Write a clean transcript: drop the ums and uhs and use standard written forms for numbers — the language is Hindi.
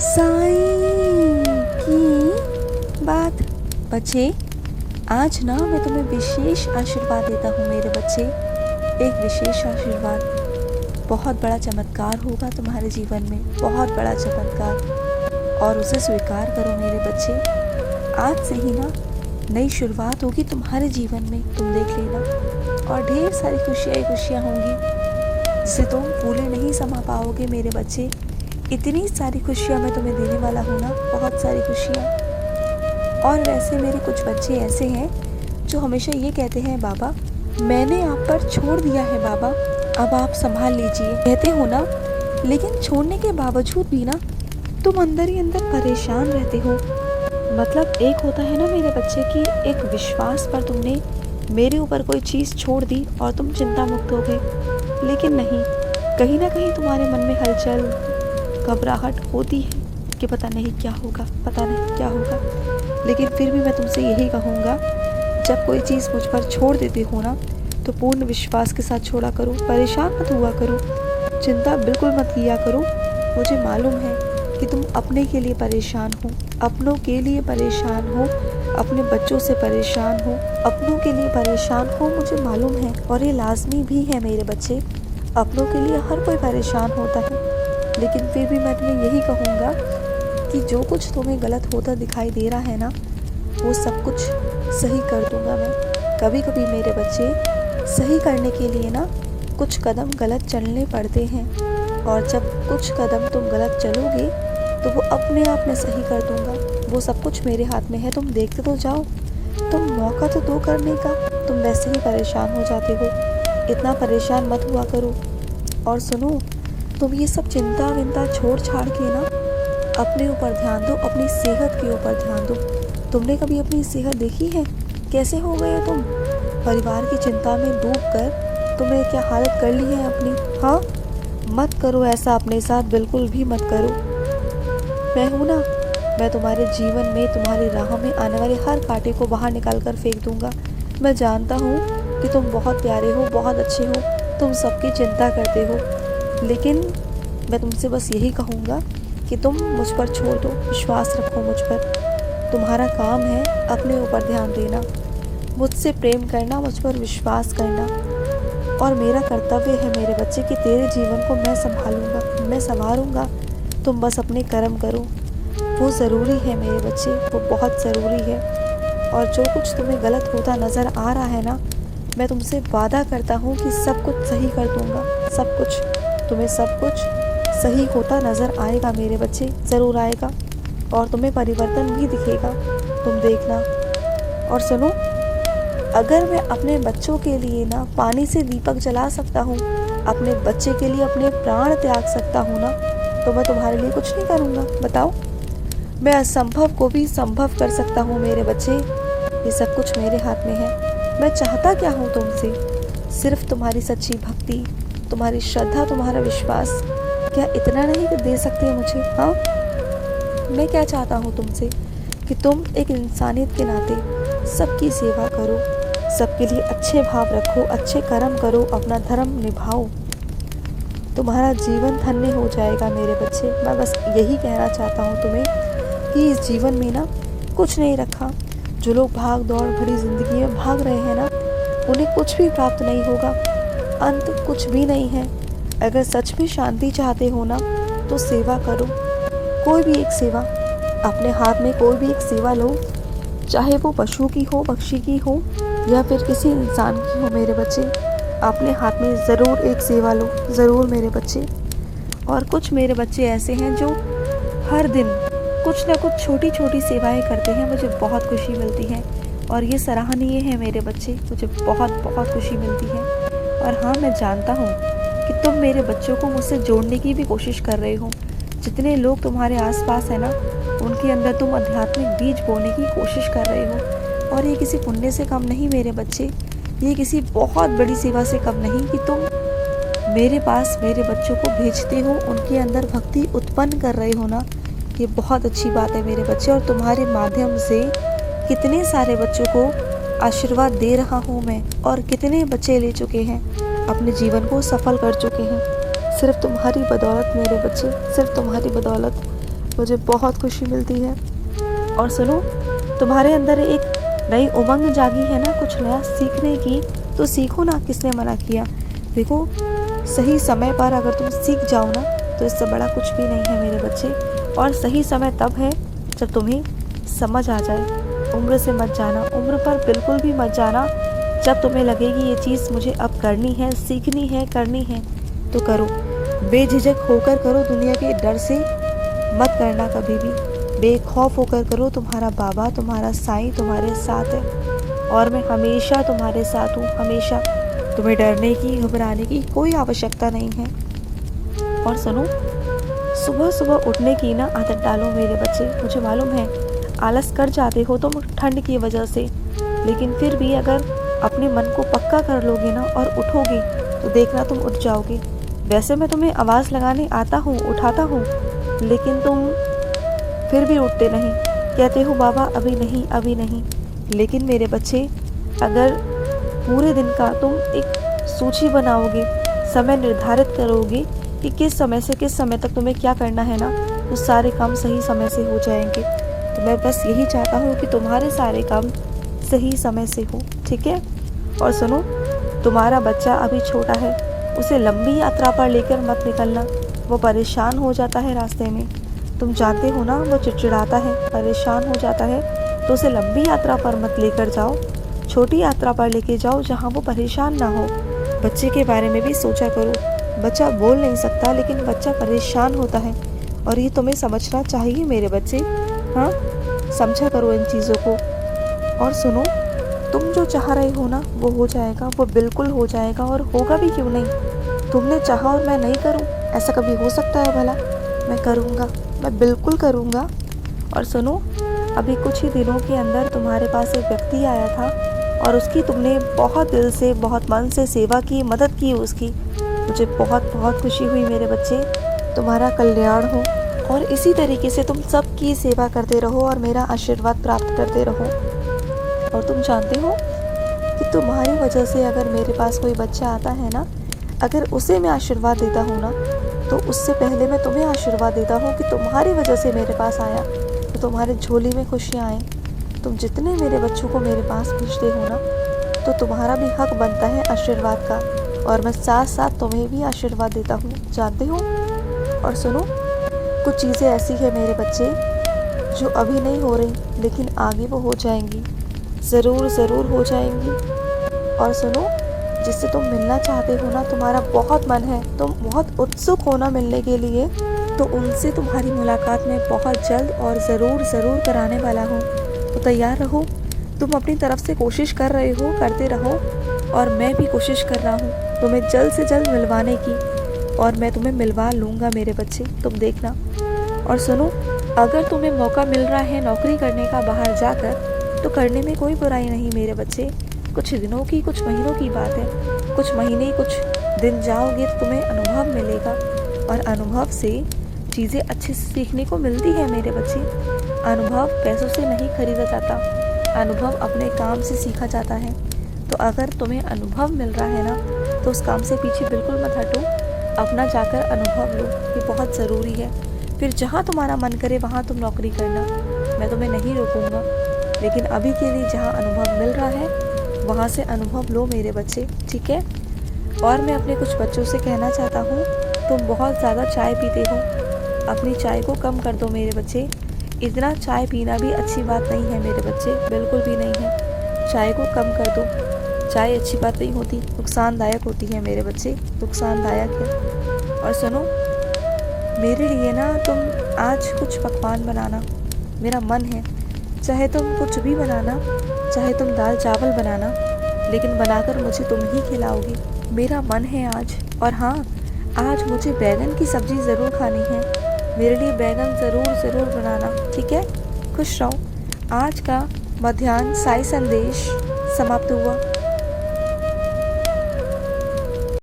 साईं की बात। बच्चे, आज ना मैं तुम्हें विशेष आशीर्वाद देता हूँ मेरे बच्चे। एक विशेष आशीर्वाद, बहुत बड़ा चमत्कार होगा तुम्हारे जीवन में, बहुत बड़ा चमत्कार, और उसे स्वीकार करो मेरे बच्चे। आज से ही ना नई शुरुआत होगी तुम्हारे जीवन में, तुम देख लेना। और ढेर सारी खुशियाँ होंगी जिसे तुम भूले नहीं समा पाओगे मेरे बच्चे। इतनी सारी खुशियाँ मैं तुम्हें देने वाला हूँ ना, बहुत सारी खुशियाँ। और वैसे मेरे कुछ बच्चे ऐसे हैं जो हमेशा ये कहते हैं, बाबा मैंने आप पर छोड़ दिया है बाबा, अब आप संभाल लीजिए, कहते हो ना। लेकिन छोड़ने के बावजूद भी ना तुम अंदर ही अंदर परेशान रहते हो। मतलब एक होता है ना मेरे बच्चे की एक विश्वास पर तुमने मेरे ऊपर कोई चीज़ छोड़ दी और तुम चिंता मुक्त हो गए। लेकिन नहीं, कहीं ना कहीं तुम्हारे मन में हलचल, घबराहट होती है कि पता नहीं क्या होगा, पता नहीं क्या होगा। लेकिन फिर भी मैं तुमसे यही कहूँगा, जब कोई चीज़ मुझ पर छोड़ देती हो ना तो पूर्ण विश्वास के साथ छोड़ा करो, परेशान मत हुआ करो, चिंता बिल्कुल मत किया करो। मुझे मालूम है कि तुम अपने के लिए परेशान हो, अपनों के लिए परेशान हो, अपने बच्चों से परेशान हो, अपनों के लिए परेशान हो, मुझे मालूम है। और ये लाजमी भी है मेरे बच्चे, अपनों के लिए हर कोई परेशान होता है। लेकिन फिर भी मैं तुम्हें यही कहूँगा कि जो कुछ तुम्हें गलत होता दिखाई दे रहा है ना, वो सब कुछ सही कर दूँगा मैं। कभी कभी मेरे बच्चे सही करने के लिए ना कुछ कदम गलत चलने पड़ते हैं, और जब कुछ कदम तुम गलत चलोगे तो वो अपने आप में सही कर दूँगा। वो सब कुछ मेरे हाथ में है, तुम देखते तो जाओ, तुम मौका तो दो करने का। तुम वैसे ही परेशान हो जाते हो, इतना परेशान मत हुआ करो। और सुनो, तुम ये सब चिंता विंता छोड़ छाड़ के ना अपने ऊपर ध्यान दो, अपनी सेहत के ऊपर ध्यान दो। तुमने कभी अपनी सेहत देखी है? कैसे हो गए हो तुम? परिवार की चिंता में डूब कर तुमने क्या हालत कर ली है अपनी? हाँ, मत करो ऐसा अपने साथ, बिल्कुल भी मत करो। मैं हूँ ना, मैं तुम्हारे जीवन में, तुम्हारी राह में आने वाले हर कांटे को बाहर निकाल कर फेंक दूंगा। मैं जानता हूँ कि तुम बहुत प्यारे हो, बहुत अच्छे हो, तुम सबकी चिंता करते हो। लेकिन मैं तुमसे बस यही कहूँगा कि तुम मुझ पर छोड़ दो, विश्वास रखो मुझ पर। तुम्हारा काम है अपने ऊपर ध्यान देना, मुझसे प्रेम करना, मुझ पर विश्वास करना। और मेरा कर्तव्य है मेरे बच्चे कि तेरे जीवन को मैं संभालूंगा, मैं संवारूंगा। तुम बस अपने कर्म करो, वो ज़रूरी है मेरे बच्चे, वो बहुत ज़रूरी है। और जो कुछ तुम्हें गलत होता नज़र आ रहा है ना, मैं तुमसे वादा करता हूँ कि सब कुछ सही कर दूँगा। सब कुछ, तुम्हें सब कुछ सही होता नज़र आएगा मेरे बच्चे, ज़रूर आएगा। और तुम्हें परिवर्तन भी दिखेगा, तुम देखना। और सुनो, अगर मैं अपने बच्चों के लिए ना पानी से दीपक जला सकता हूँ, अपने बच्चे के लिए अपने प्राण त्याग सकता हूँ ना, तो मैं तुम्हारे लिए कुछ नहीं करूँगा? बताओ, मैं असंभव को भी संभव कर सकता हूँ मेरे बच्चे। ये सब कुछ मेरे हाथ में है। मैं चाहता क्या हूँ तुमसे? सिर्फ तुम्हारी सच्ची भक्ति, तुम्हारी श्रद्धा, तुम्हारा विश्वास। क्या इतना नहीं दे सकते मुझे? हाँ, मैं क्या चाहता हूँ तुमसे कि तुम एक इंसानियत के नाते सबकी सेवा करो, सबके लिए अच्छे भाव रखो, अच्छे कर्म करो, अपना धर्म निभाओ। तुम्हारा जीवन धन्य हो जाएगा मेरे बच्चे। मैं बस यही कहना चाहता हूँ तुम्हें कि इस जीवन में ना कुछ नहीं रखा। जो लोग भाग दौड़ भरी ज़िंदगी में भाग रहे हैं ना, उन्हें कुछ भी प्राप्त नहीं होगा, अंत कुछ भी नहीं है। अगर सच में शांति चाहते हो ना, तो सेवा करो, कोई भी एक सेवा। अपने हाथ में कोई भी एक सेवा लो, चाहे वो पशु की हो, पक्षी की हो, या फिर किसी इंसान की हो मेरे बच्चे। अपने हाथ में ज़रूर एक सेवा लो, ज़रूर मेरे बच्चे। और कुछ मेरे बच्चे ऐसे हैं जो हर दिन कुछ ना कुछ छोटी छोटी सेवाएं करते हैं, मुझे बहुत खुशी मिलती है। और ये सराहनीय है मेरे बच्चे, मुझे बहुत बहुत खुशी मिलती है। और हाँ, मैं जानता हूँ कि तुम मेरे बच्चों को मुझसे जोड़ने की भी कोशिश कर रहे हो। जितने लोग तुम्हारे आसपास हैं ना, उनके अंदर तुम आध्यात्मिक बीज बोने की कोशिश कर रहे हो। और ये किसी पुण्य से कम नहीं मेरे बच्चे, ये किसी बहुत बड़ी सेवा से कम नहीं कि तुम मेरे पास मेरे बच्चों को भेजते हो, उनके अंदर भक्ति उत्पन्न कर रहे हो ना। ये बहुत अच्छी बात है मेरे बच्चे। और तुम्हारे माध्यम से कितने सारे बच्चों को आशीर्वाद दे रहा हूँ मैं, और कितने बच्चे ले चुके हैं, अपने जीवन को सफल कर चुके हैं, सिर्फ तुम्हारी बदौलत मेरे बच्चे, सिर्फ तुम्हारी बदौलत। मुझे बहुत खुशी मिलती है। और सुनो, तुम्हारे अंदर एक नई उमंग जागी है ना कुछ नया सीखने की, तो सीखो ना, किसने मना किया। देखो, सही समय पर अगर तुम सीख जाओ ना तो इससे बड़ा कुछ भी नहीं है मेरे बच्चे। और सही समय तब है जब तुम्हें समझ आ जाए। उम्र से मत जाना, उम्र पर बिल्कुल भी मत जाना। जब तुम्हें लगेगी ये चीज़ मुझे अब करनी है, सीखनी है, करनी है, तो करो। बेझिझक होकर करो, दुनिया के डर से मत करना कभी भी। बेखौफ होकर करो, तुम्हारा बाबा, तुम्हारा साईं तुम्हारे साथ है और मैं हमेशा तुम्हारे साथ हूँ, हमेशा। तुम्हें डरने की, घबराने की कोई आवश्यकता नहीं है। और सुनो, सुबह सुबह उठने की ना आदत डालो मेरे बच्चे। मुझे मालूम है आलस कर जाते हो तुम ठंड की वजह से, लेकिन फिर भी अगर अपने मन को पक्का कर लोगे ना और उठोगे तो देखना तुम उठ जाओगे। वैसे मैं तुम्हें आवाज़ लगाने आता हूँ, उठाता हूँ, लेकिन तुम फिर भी उठते नहीं, कहते हो बाबा अभी नहीं, अभी नहीं। लेकिन मेरे बच्चे, अगर पूरे दिन का तुम एक सूची बनाओगे, समय निर्धारित करोगे कि किस समय से किस समय तक तुम्हें क्या करना है ना, तो सारे काम सही समय से हो जाएंगे। तो मैं बस यही चाहता हूँ कि तुम्हारे सारे काम सही समय से हो, ठीक है। और सुनो, तुम्हारा बच्चा अभी छोटा है, उसे लंबी यात्रा पर लेकर मत निकलना। वो परेशान हो जाता है रास्ते में, तुम जानते हो ना, वो चिड़चिड़ाता है, परेशान हो जाता है। तो उसे लंबी यात्रा पर मत लेकर जाओ, छोटी यात्रा पर लेके जाओ जहाँ वो परेशान ना हो। बच्चे के बारे में भी सोचा करो। बच्चा बोल नहीं सकता, लेकिन बच्चा परेशान होता है और ये तुम्हें समझना चाहिए मेरे बच्चे। हाँ, समझा करो इन चीज़ों को। और सुनो, तुम जो चाह रहे हो ना वो हो जाएगा, वो बिल्कुल हो जाएगा। और होगा भी क्यों नहीं। तुमने चाहा और मैं नहीं करूं, ऐसा कभी हो सकता है भला। मैं करूंगा, मैं बिल्कुल करूंगा। और सुनो, अभी कुछ ही दिनों के अंदर तुम्हारे पास एक व्यक्ति आया था और उसकी तुमने बहुत दिल से, बहुत मन से सेवा की, मदद की उसकी। मुझे बहुत बहुत खुशी हुई मेरे बच्चे। तुम्हारा कल्याण हो और इसी तरीके से तुम सबकी सेवा करते रहो और मेरा आशीर्वाद प्राप्त करते रहो। और तुम जानते हो कि तुम्हारी वजह से अगर मेरे पास कोई बच्चा आता है ना, अगर उसे मैं आशीर्वाद देता हूँ ना, तो उससे पहले मैं तुम्हें आशीर्वाद देता हूँ कि तुम्हारी वजह से मेरे पास आया तो तुम्हारे झोली में खुशियाँ आएँ। तुम जितने मेरे बच्चों को मेरे पास भेजते हो ना, तो तुम्हारा भी हक बनता है आशीर्वाद का, और मैं साथ साथ तुम्हें भी आशीर्वाद देता हूँ, जानते हो। और सुनो, कुछ चीज़ें ऐसी है मेरे बच्चे जो अभी नहीं हो रही, लेकिन आगे वो हो जाएंगी, ज़रूर ज़रूर हो जाएंगी। और सुनो, जिससे तुम मिलना चाहते हो ना, तुम्हारा बहुत मन है, तुम बहुत उत्सुक हो ना मिलने के लिए, तो उनसे तुम्हारी मुलाकात मैं बहुत जल्द और ज़रूर ज़रूर कराने वाला हूँ। तो तैयार रहो। तुम अपनी तरफ से कोशिश कर रहे हो, करते रहो, और मैं भी कोशिश कर रहा हूँ तुम्हें जल्द से जल्द मिलवाने की, और मैं तुम्हें मिलवा लूँगा मेरे बच्चे, तुम देखना। और सुनो, अगर तुम्हें मौका मिल रहा है नौकरी करने का बाहर जाकर, तो करने में कोई बुराई नहीं मेरे बच्चे। कुछ दिनों की, कुछ महीनों की बात है, कुछ महीने, कुछ दिन जाओगे तो तुम्हें अनुभव मिलेगा, और अनुभव से चीज़ें अच्छे से सीखने को मिलती है मेरे बच्चे। अनुभव पैसों से नहीं खरीदा जाता, अनुभव अपने काम से सीखा जाता है। तो अगर तुम्हें अनुभव मिल रहा है ना, तो उस काम से पीछे बिल्कुल मत हटो, अपना जाकर अनुभव लो, ये बहुत ज़रूरी है। फिर जहाँ तुम्हारा मन करे वहाँ तुम नौकरी करना, मैं तुम्हें नहीं रोकूँगा, लेकिन अभी के लिए जहाँ अनुभव मिल रहा है वहाँ से अनुभव लो मेरे बच्चे, ठीक है। और मैं अपने कुछ बच्चों से कहना चाहता हूँ, तुम बहुत ज़्यादा चाय पीते हो, अपनी चाय को कम कर दो मेरे बच्चे। इतना चाय पीना भी अच्छी बात नहीं है मेरे बच्चे, बिल्कुल भी नहीं है। चाय को कम कर दो, चाय अच्छी बात नहीं होती, नुकसानदायक होती है मेरे बच्चे, नुकसानदायक है। और सुनो, मेरे लिए ना तुम आज कुछ पकवान बनाना, मेरा मन है। चाहे तुम कुछ भी बनाना, चाहे तुम दाल चावल बनाना, लेकिन बनाकर मुझे तुम ही खिलाओगे, मेरा मन है आज। और हाँ, आज मुझे बैगन की सब्ज़ी ज़रूर खानी है, मेरे लिए बैगन ज़रूर ज़रूर बनाना, ठीक है। खुश रहो। आज का मध्याह्न साई संदेश समाप्त हुआ।